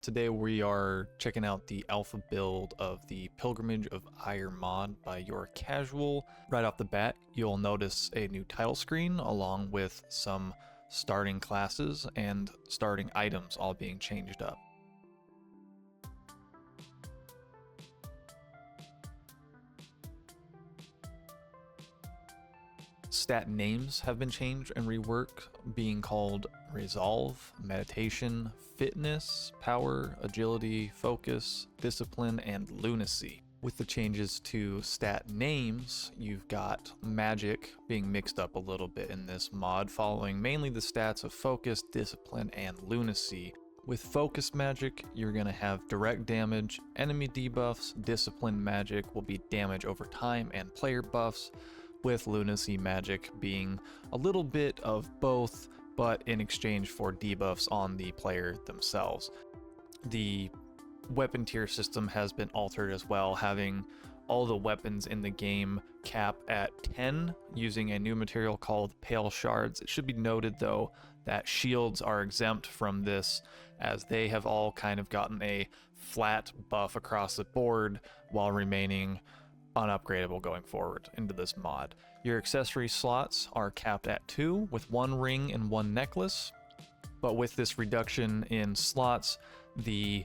Today we are checking out the alpha build of the Pilgrimage of Ire mod by Your Casual. Right off the bat, you'll notice a new title screen along with some starting classes and starting items all being changed up. Stat names have been changed and reworked, being called Resolve, Meditation, Fitness, Power, Agility, Focus, Discipline, and Lunacy. With the changes to stat names, you've got magic being mixed up a little bit in this mod, following mainly the stats of Focus, Discipline, and Lunacy. With Focus magic, you're going to have direct damage, enemy debuffs, Discipline magic will be damage over time and player buffs, with Lunacy magic being a little bit of both, but in exchange for debuffs on the player themselves. The weapon tier system has been altered as well, having all the weapons in the game cap at 10 using a new material called Pale Shards. It should be noted though that shields are exempt from this, as they have all kind of gotten a flat buff across the board while remaining unupgradable going forward into this mod. Your accessory slots are capped at 2 with 1 ring and 1 necklace, but with this reduction in slots, the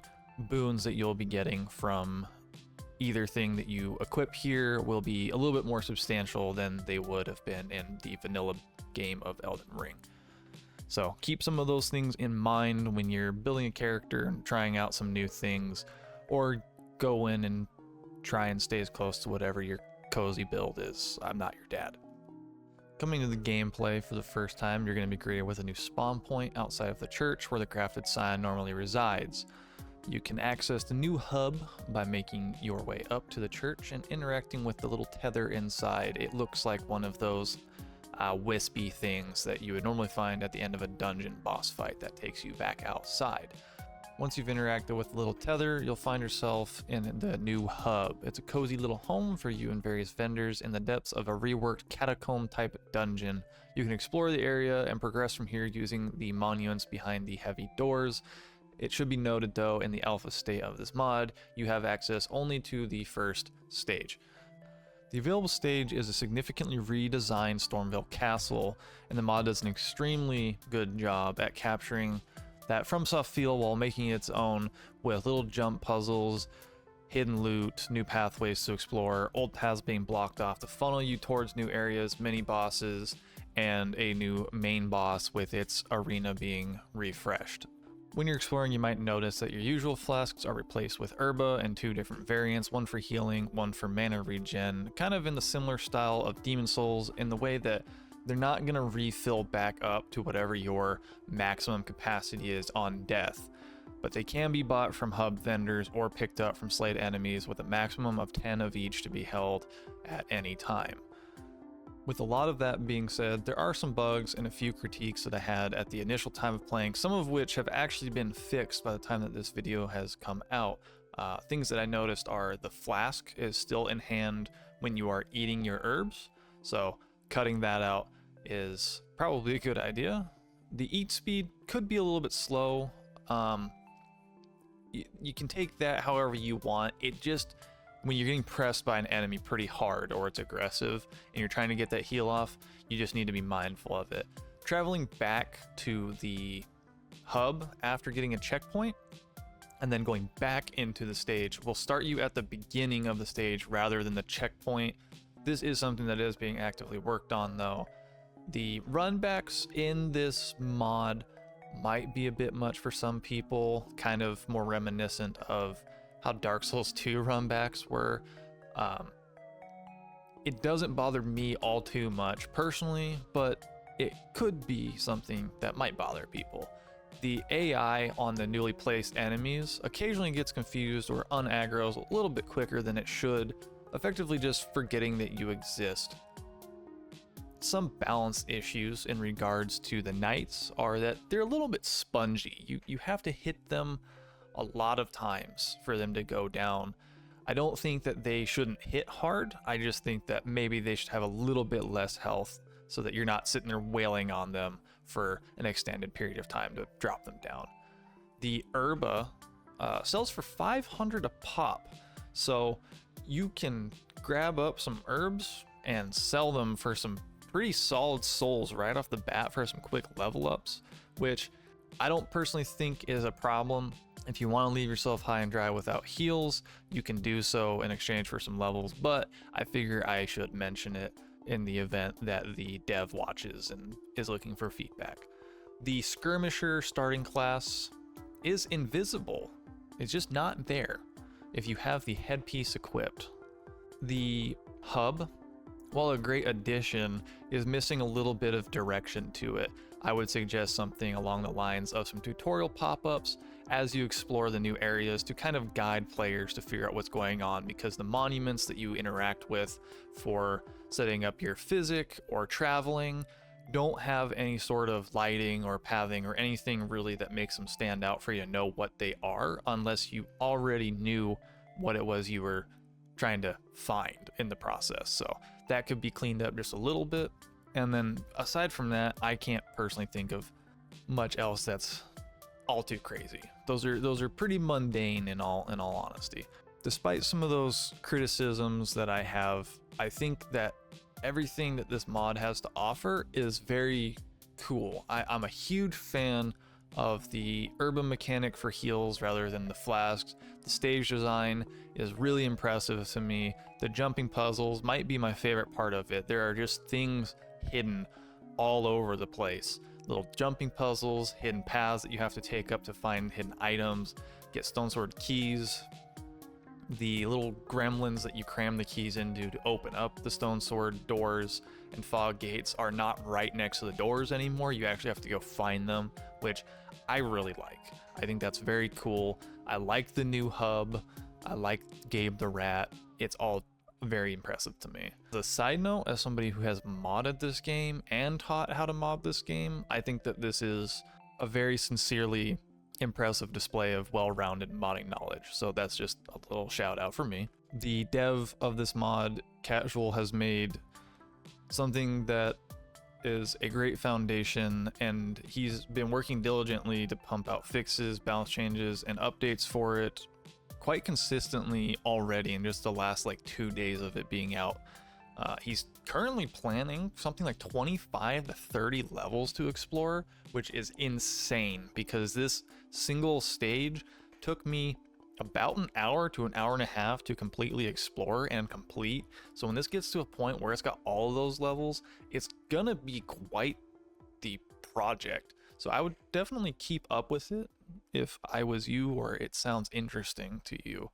boons that you'll be getting from either thing that you equip here will be a little bit more substantial than they would have been in the vanilla game of Elden Ring. So keep some of those things in mind when you're building a character and trying out some new things, or go in and try and stay as close to whatever your cozy build is. I'm not your dad. Coming to the gameplay for the first time, you're going to be greeted with a new spawn point outside of the church where the crafted sign normally resides. You can access the new hub by making your way up to the church and interacting with the little tether inside. It looks like one of those wispy things that you would normally find at the end of a dungeon boss fight that takes you back outside. Once you've interacted with the little tether, you'll find yourself in the new hub. It's a cozy little home for you and various vendors in the depths of a reworked catacomb type dungeon. You can explore the area and progress from here using the monuments behind the heavy doors. It should be noted though, in the alpha state of this mod, you have access only to the first stage. The available stage is a significantly redesigned Stormville Castle, and the mod does an extremely good job at capturing that FromSoft feel while making its own, with little jump puzzles, hidden loot, new pathways to explore, old paths being blocked off to funnel you towards new areas, mini bosses, and a new main boss with its arena being refreshed. When you're exploring, you might notice that your usual flasks are replaced with herba and 2 different variants, one for healing, one for mana regen, kind of in the similar style of Demon Souls, in the way that they're not going to refill back up to whatever your maximum capacity is on death, but they can be bought from hub vendors or picked up from slayed enemies with a maximum of 10 of each to be held at any time. With a lot of that being said, there are some bugs and a few critiques that I had at the initial time of playing, some of which have actually been fixed by the time that this video has come out. Things that I noticed are the flask is still in hand when you are eating your herbs, so cutting that out is probably a good idea. The eat speed could be a little bit slow. You can take that however you want. It just, when you're getting pressed by an enemy pretty hard or it's aggressive and you're trying to get that heal off, you just need to be mindful of it. Traveling back to the hub after getting a checkpoint and then going back into the stage will start you at the beginning of the stage rather than the checkpoint. This is something that is being actively worked on though. The runbacks in this mod might be a bit much for some people, kind of more reminiscent of how Dark Souls 2 runbacks were. It doesn't bother me all too much personally, but it could be something that might bother people. The AI on the newly placed enemies occasionally gets confused or unaggroes a little bit quicker than it should, effectively just forgetting that you exist. Some balance issues in regards to the knights are that they're a little bit spongy. You have to hit them a lot of times for them to go down. I don't think that they shouldn't hit hard. I just think that maybe they should have a little bit less health so that you're not sitting there wailing on them for an extended period of time to drop them down. The herba sells for 500 a pop. So you can grab up some herbs and sell them for some pretty solid souls right off the bat for some quick level ups, which I don't personally think is a problem. If you want to leave yourself high and dry without heals, you can do so in exchange for some levels, but I figure I should mention it in the event that the dev watches and is looking for feedback. The skirmisher starting class is invisible. It's just not there if you have the headpiece equipped. The hub, while a great addition, is missing a little bit of direction to it. I would suggest something along the lines of some tutorial pop-ups as you explore the new areas to kind of guide players to figure out what's going on, because the monuments that you interact with for setting up your physic or traveling don't have any sort of lighting or pathing or anything really that makes them stand out for you to know what they are, unless you already knew what it was you were trying to find in the process. So that could be cleaned up just a little bit. And then aside from that, I can't personally think of much else that's all too crazy. Those are pretty mundane in all honesty. Despite some of those criticisms that I have, I think that everything that this mod has to offer is very cool. I'm a huge fan of the urban mechanic for heals rather than the flasks. The stage design is really impressive to me. The jumping puzzles might be my favorite part of it. There are just things hidden all over the place. Little jumping puzzles, hidden paths that you have to take up to find hidden items, get stone sword keys, the little gremlins that you cram the keys into to open up the stone sword doors and fog gates are not right next to the doors anymore. You actually have to go find them, which I really like. I think that's very cool. I like the new hub. I like Gabe the Rat. It's all very impressive to me. As a side note, as somebody who has modded this game and taught how to mod this game, I think that this is a very sincerely impressive display of well-rounded modding knowledge. So that's just a little shout out for me. The dev of this mod, Casual, has made something that is a great foundation, and he's been working diligently to pump out fixes, balance changes, and updates for it quite consistently already in just the last like 2 days of it being out. He's currently planning something like 25 to 30 levels to explore, which is insane because this single stage took me about an hour to an hour and a half to completely explore and complete. So when this gets to a point where it's got all of those levels, it's gonna be quite the project. So I would definitely keep up with it if I was you or it sounds interesting to you.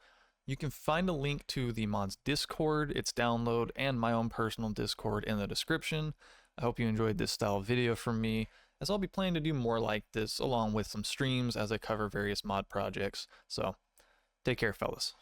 You can find a link to the mod's Discord, its download, and my own personal Discord in the description. I hope you enjoyed this style of video from me, as I'll be planning to do more like this along with some streams as I cover various mod projects. So take care, fellas.